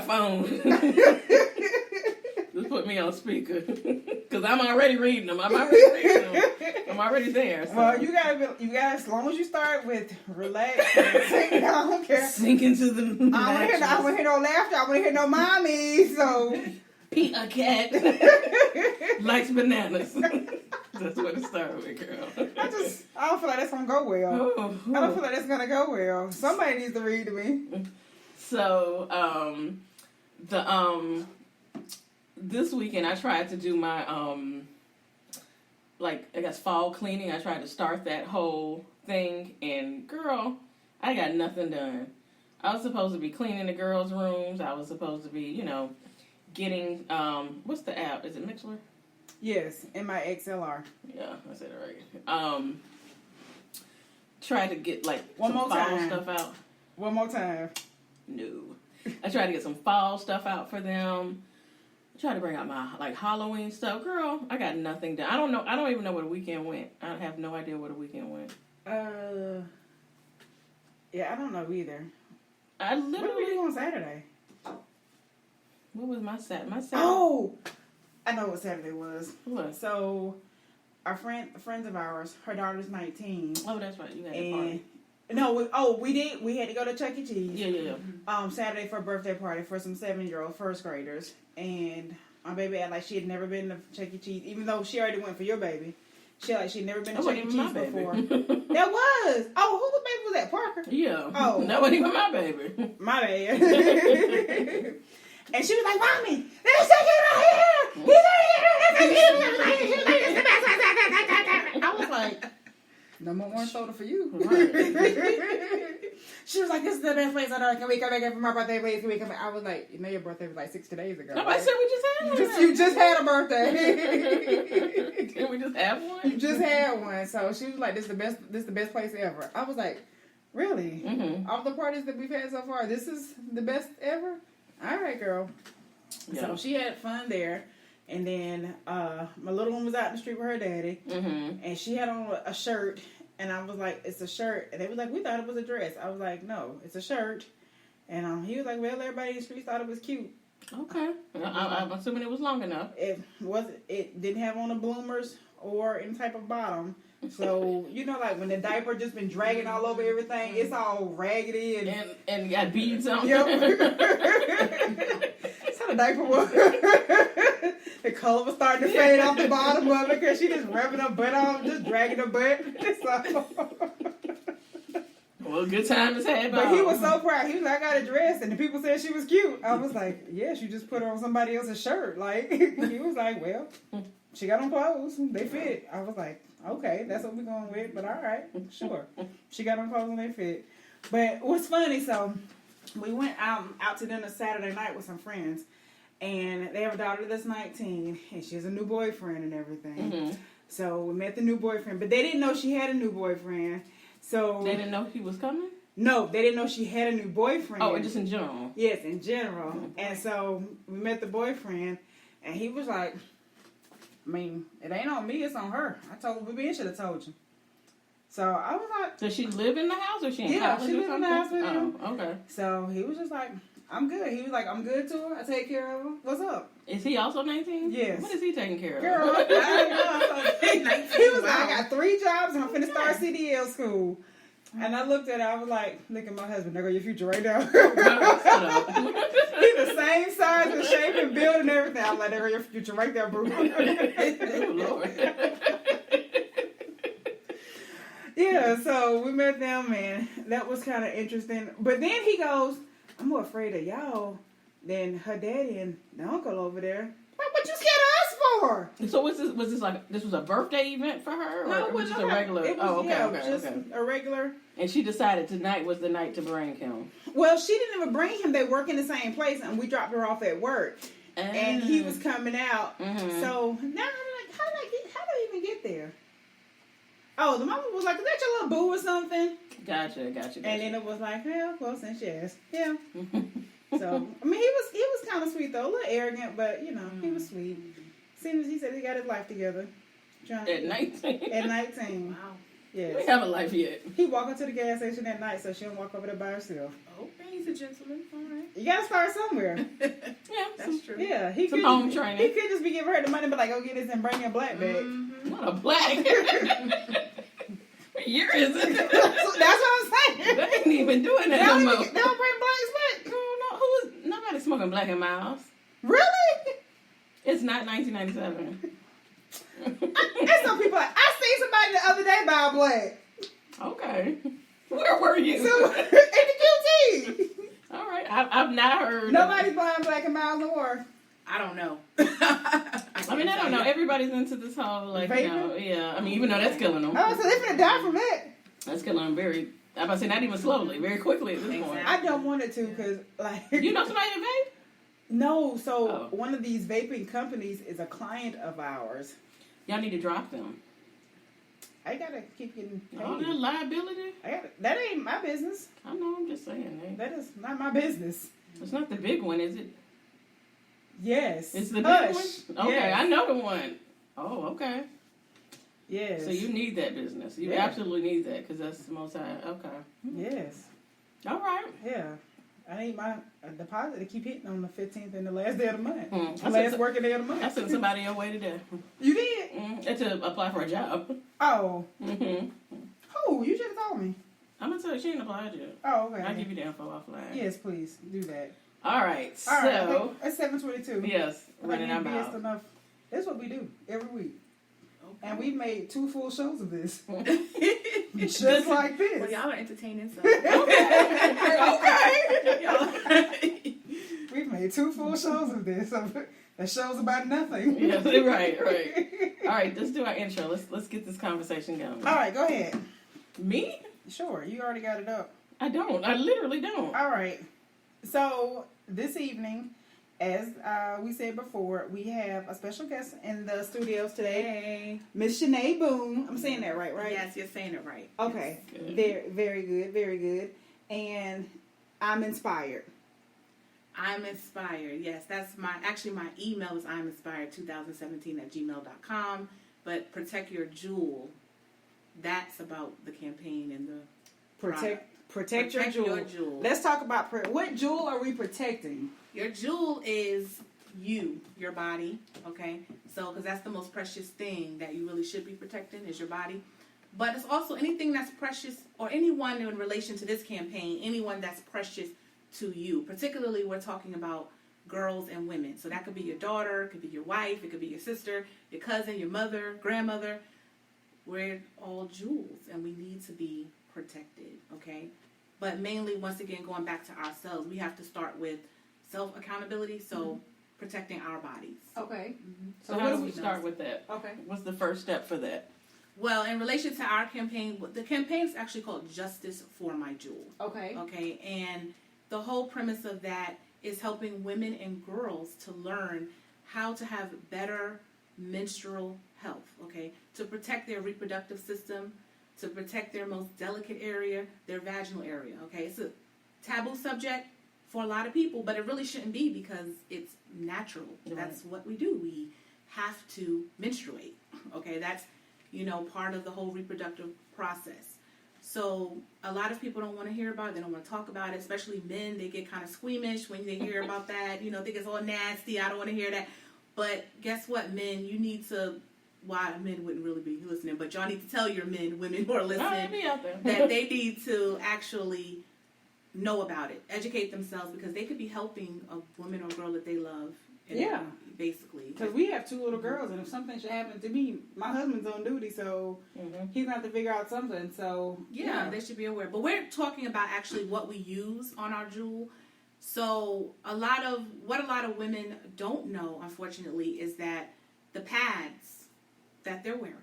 phone. Just put me on speaker. Because I'm already reading them. I'm already there. So. Well, you gotta, as long as you start with relax, I don't care. Sink into the I don't want to hear no laughter. I want to hear no mommy. So, Pete, a cat likes bananas. That's what it started with, girl. I don't feel like that's gonna go well. I don't feel like that's gonna go well. Somebody needs to read to me. So, this weekend I tried to do my I guess fall cleaning. I tried to start that whole thing, and girl, I got nothing done. I was supposed to be cleaning the girls' rooms. I was supposed to be, getting what's the app? Is it Mixler? Yes, in my XLR. Yeah, I said it right. Try to get one some more fall time. stuff out. One more time. No, I tried to get some fall stuff out for them. Try to bring out my Halloween stuff. Girl, I got nothing done. I don't know. I don't even know where the weekend went. I have no idea where the weekend went. Yeah, I don't know either. What did we do on Saturday? What was my Saturday? Oh! I know what Saturday was. What? So, friends of ours, her daughter's 19. Oh, that's right. You had a party. No, we did. We had to go to Chuck E. Cheese. Yeah. Saturday for a birthday party for some 7-year-old first graders. And my baby acted like she had never been to Chuck E. Cheese, even though she already went for your baby. She'd never been to Chuck E. Cheese before. That was. Oh, whose baby was that? Parker? Yeah. Oh. That wasn't even my baby. My bad. And she was like, Mommy, there's Chuck E. right here. He's right here. I was like, no more orange soda for you. Right. She was like, this is the best place on earth. Can we come back for my birthday, please? Can we come back? I was like, your birthday was 60 days ago. Nobody said we just had one. You just had a birthday. Didn't we just have one? You just had one. So she was like, this is the best place ever. I was like, really? Mm-hmm. All the parties that we've had so far, this is the best ever? All right, girl. Yeah. So she had fun there. And then my little one was out in the street with her daddy. Mm-hmm. And she had on a shirt. And I was like, it's a shirt. And they was like, we thought it was a dress. I was like, no, it's a shirt. And he was like, well, everybody in the streets thought it was cute. Okay. I'm assuming it was long enough. It didn't have on the bloomers or any type of bottom. So, when the diaper just been dragging all over everything, it's all raggedy and got beads on it. Yep. That's how the diaper was. The color was starting to fade off the bottom of it because she just rubbing her butt off, just dragging her butt. So. Well, good time is had. But he was so proud. He was like, I got a dress, and the people said she was cute. I was like, yes, you just put her on somebody else's shirt. He was like, well, she got on clothes. They fit. I was like, okay, that's what we're going with. But all right, sure. She got on clothes and they fit. But what's funny, so we went out to dinner Saturday night with some friends. And they have a daughter that's 19, and she has a new boyfriend and everything. Mm-hmm. So we met the new boyfriend, but they didn't know she had a new boyfriend. So they didn't know he was coming? No, they didn't know she had a new boyfriend. Oh, just in general? Yes, in general. Mm-hmm. And so we met the boyfriend, and he was like, it ain't on me, it's on her. I told Bibi, I should have told you. So I was like... Does she live in the house or she in college? Yeah, she lives in the house with him. Oh, okay. So he was just like... I'm good. He was like, I'm good to her. I take care of her. What's up? Is he also 19? Yes. What is he taking care of? Girl, I don't know. He was like, I got 3 jobs and I'm finna start CDL school. And I looked at her. I was like, look at my husband. There go your future right now. He's the same size and shape and build and everything. I'm like, there go your future right there, boo. Oh, Lord. Yeah, so we met them, and that was kind of interesting. But then he goes, I'm more afraid of y'all than her daddy and the uncle over there. What you scared of us for? So was this like, this was a birthday event for her? Or No, it was just a regular? It was, okay. A regular. And she decided tonight was the night to bring him. Well, she didn't even bring him. They work in the same place, and we dropped her off at work. And he was coming out. Mm-hmm. So now I'm like, how did I even get there? Oh, the mama was like, is that your little boo or something? Gotcha. And then it was like, well, since she asked. Yeah. So, he was kind of sweet, though. A little arrogant, but, he was sweet. As soon as he said he got his life together. At 19? At 19. Wow. Yes. We haven't life yet. He walk into the gas station at night so she don't walk over there by herself. Okay, he's a gentleman. All right. You gotta start somewhere. Yeah, That's true. Yeah, he Some could home just, training. He could just be giving her the money, but like, go get this and bring me a black bag. Mm-hmm. Not a black. What year is it? So that's what I'm saying. They ain't even doing They that don't, no even, more. they don't bring blacks back. Nobody's smoking black in my house. Really? It's not 1997. There's some people like, I seen somebody the other day buy a black. Okay. Where were you? So, in the QT. All right. I've not heard. Nobody's buying black and miles no more. I don't know. I mean, I don't know. Everybody's into this whole, like, you know, yeah. I mean, even though that's killing them. Oh, so they're gonna die from that. That's killing them very, I'm about to say, not even slowly, very quickly at this point. Exactly. I don't want it to, because, like... You know somebody that vape? No, so Oh. one of these vaping companies is a client of ours. Y'all need to drop them. I gotta keep getting paid. All that liability? That ain't my business. I know, I'm just saying. That is not my business. It's not the big one, is it? Yes. It's the big Hush. one? Okay, Yes. I know the one. Oh, okay. Yes. So you need that business. You Yeah. absolutely need that because that's the most high. Okay. Yes. All right. Yeah. I need my deposit to keep hitting on the 15th and the last day of the month. I Last sent working day of the month. I sent somebody your way today. You did? To apply for a job. Oh. Mm-hmm. Who? You should have told me. I'm going to tell you, she ain't applied yet. Oh, okay. I'll give you the info offline. Yes, please. Do that. All right. All right. So, It's 7:22. yes, I think running we've out. BS'd enough. That's what we do every week. Okay. And we've made 2 full shows of this. Well, Just like this. y'all are entertaining, so. Okay. We've made 2 full shows of this. That shows about nothing. Yes, right. All right, let's do our intro. Let's get this conversation going. All right, go ahead. Me? Sure, you already got it up. I don't. I literally don't. All right. So this evening, as we said before, we have a special guest in the studios today, Hey. Miss Chanay Boone. I'm saying that right? Yes, you're saying it right. Okay. Good. Very good. Very good. And I'm inspired. I'm inspired. Yes, that's my email is I'm inspired2017@gmail.com. But Protect Your Jewel, that's about the campaign and the Protect your jewel. Let's talk about what jewel are we protecting? Your jewel is you, your body, okay? So, because that's the most precious thing that you really should be protecting is your body. But it's also anything that's precious, or anyone in relation to this campaign, anyone that's precious to you. Particularly, we're talking about girls and women. So that could be your daughter, it could be your wife, it could be your sister, your cousin, your mother, grandmother. We're all jewels, and we need to be protected, okay? But mainly, once again, going back to ourselves, we have to start with self-accountability, so protecting our bodies. Okay. So how do we start with that? Okay. What's the first step for that? Well, in relation to our campaign, the campaign is actually called Justice for My Jewel. Okay. Okay, and the whole premise of that is helping women and girls to learn how to have better menstrual health, okay? To protect their reproductive system, to protect their most delicate area, their vaginal area, okay? It's a taboo subject for a lot of people, but it really shouldn't be because it's natural. Right. That's what we do. We have to menstruate, okay? That's, part of the whole reproductive process. So a lot of people don't want to hear about it. They don't want to talk about it, especially men. They get kind of squeamish when they hear about that. Think it's all nasty. I don't want to hear that. But guess what, men? You need to, men wouldn't really be listening, but y'all need to tell your men, women who are listening, Be out there. that they need to actually know about it, educate themselves, because they could be helping a woman or girl that they love. Yeah. Basically. Because we have 2 little girls, and if something should happen to me, my husband's on duty, so he's going to have to figure out something. So Yeah, they should be aware. But we're talking about actually what we use on our jewel. So what a lot of women don't know, unfortunately, is that the pads that they're wearing,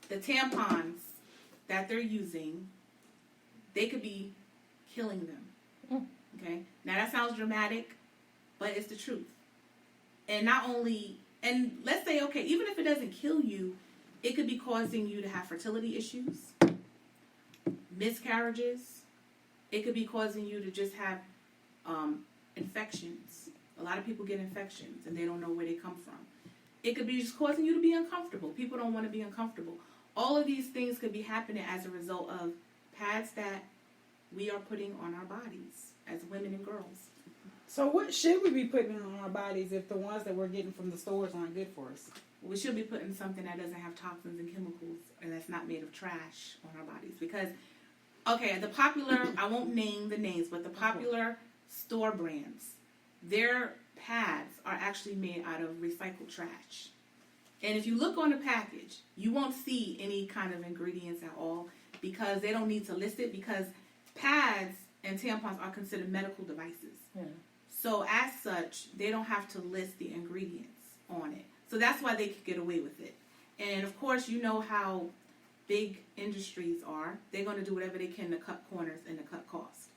the tampons that they're using, they could be killing them. Okay? Now that sounds dramatic, but it's the truth. And let's say, okay, even if it doesn't kill you, it could be causing you to have fertility issues, miscarriages. It could be causing you to just have infections. A lot of people get infections and they don't know where they come from. It could be just causing you to be uncomfortable. People don't want to be uncomfortable. all of these things could be happening as a result of pads that we are putting on our bodies as women and girls. So what should we be putting on our bodies if the ones that we're getting from the stores aren't good for us? We should be putting something that doesn't have toxins and chemicals and that's not made of trash on our bodies. Because, okay, the popular, I won't name the names, but the popular store brands, their pads are actually made out of recycled trash. And if you look on the package, you won't see any kind of ingredients at all because they don't need to list it because pads and tampons are considered medical devices. Yeah. So as such, they don't have to list the ingredients on it. So that's why they could get away with it. And of course, you know how big industries are. They're going to do whatever they can to cut corners and to cut costs.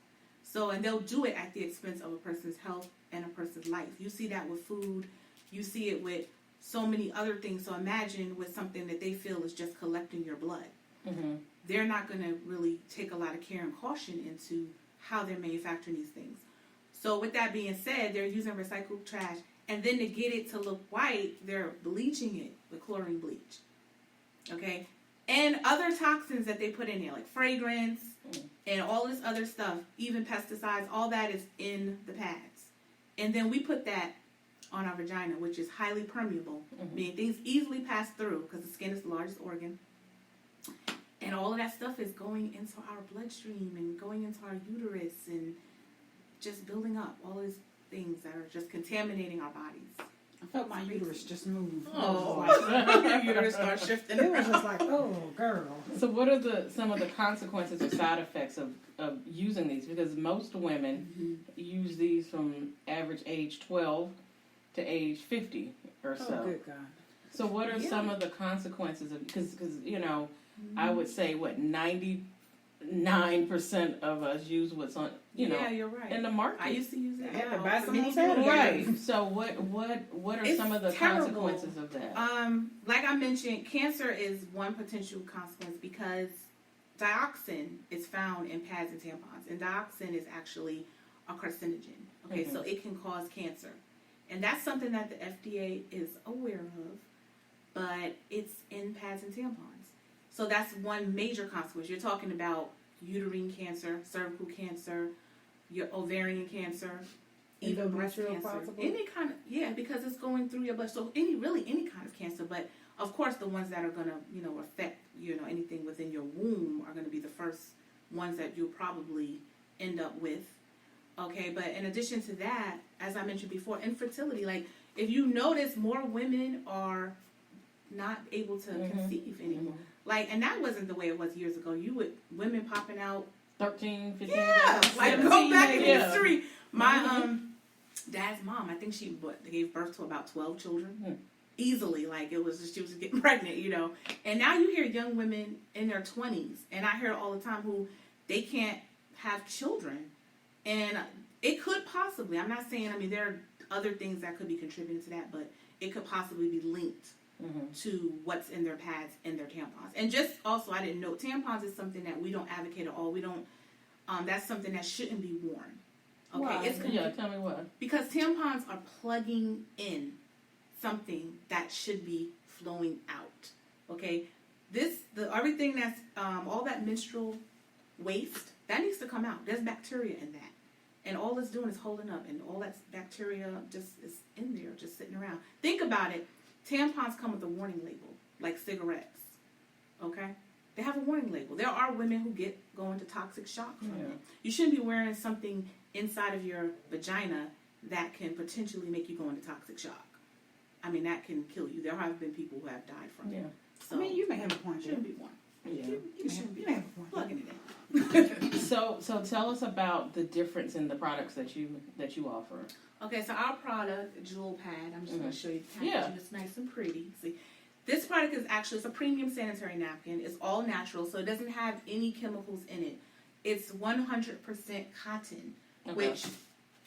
So, and they'll do it at the expense of a person's health and a person's life. You see that with food. You see it with so many other things. So imagine with something that they feel is just collecting your blood. Mm-hmm. They're not going to really take a lot of care and caution into how they're manufacturing these things. So with that being said, they're using recycled trash. And then to get it to look white, they're bleaching it with chlorine bleach. Okay? And other toxins that they put in there, like fragrance and all this other stuff, even pesticides, all that is in the pads. And then we put that on our vagina, which is highly permeable, meaning things easily pass through because the skin is the largest organ. And all of that stuff is going into our bloodstream and going into our uterus and just building up all these things that are just contaminating our bodies. I felt my uterus just move. Oh, your uterus starts shifting. It was just like, oh, girl. So what are some of the consequences or side effects of using these? Because most women use these from average age 12 to age 50 or so. Oh, good God. So what are some of the consequences of, because you know, I would say 99% of us use what's on, you know, you're right. in the market. I used to use it. I had to now. buy For some many on Saturday. years. Right. So what are It's some of the terrible. consequences of that? Like I mentioned, cancer is one potential consequence because dioxin is found in pads and tampons, and dioxin is actually a carcinogen. Okay, so it can cause cancer, and that's something that the FDA is aware of, but it's in pads and tampons. So that's one major consequence. You're talking about uterine cancer, cervical cancer, your ovarian cancer, even breast cancer. Possible? Any kind of, because it's going through your blood. So any kind of cancer, but of course the ones that are going to, affect, anything within your womb are going to be the first ones that you'll probably end up with. Okay, but in addition to that, as I mentioned before, infertility, like if you notice more women are not able to conceive anymore. Like, and that wasn't the way it was years ago. Women popping out 13, 15 like go back in yeah. history. My dad's mom, I think she gave birth to about 12 children easily. Like it was just, she was getting pregnant, And now you hear young women in their 20s, and I hear all the time who they can't have children, and it could possibly. I'm not saying. I mean, there are other things that could be contributing to that, but it could possibly be linked to what's in their pads and their tampons. And just also, I didn't know, tampons is something that we don't advocate at all. We don't, that's something that shouldn't be worn. Okay. Why? Tell me what. Because tampons are plugging in something that should be flowing out. Okay. Everything that's, all that menstrual waste, that needs to come out. There's bacteria in that. And all it's doing is holding up, and all that bacteria just is in there, just sitting around. Think about it. Tampons come with a warning label, like cigarettes. Okay? They have a warning label. There are women who go into toxic shock from it. You shouldn't be wearing something inside of your vagina that can potentially make you go into toxic shock. I mean, that can kill you. There have been people who have died from it. So, I mean, you may have a point. Shouldn't be worn. Yeah. You shouldn't be You may have a point. plugging it in. So tell us about the difference in the products that you offer. Okay, so our product, Jewel Pad, I'm just going to show you the Yeah. packaging. It's nice and pretty. See, this product is actually, it's a premium sanitary napkin. It's all natural, so it doesn't have any chemicals in it. It's 100% cotton, which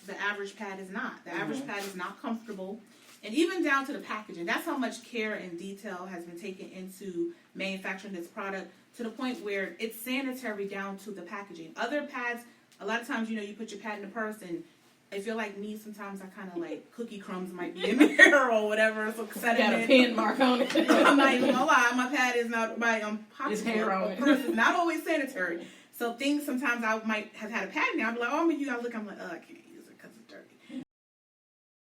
the average pad is not. The average pad is not comfortable. And even down to the packaging, that's how much care and detail has been taken into manufacturing this product, to the point where it's sanitary down to the packaging. Other pads, a lot of times, you put your pad in the purse and if you're like me, sometimes I kind of like cookie crumbs might be in there or whatever. So Got a pin mark on it. I'm not even gonna lie. My pad is not my It's hair on it. purse is not always sanitary. So things sometimes I might have had a pad in there. I'm like, oh, I'm gonna use. I look. I'm like, oh, I can't.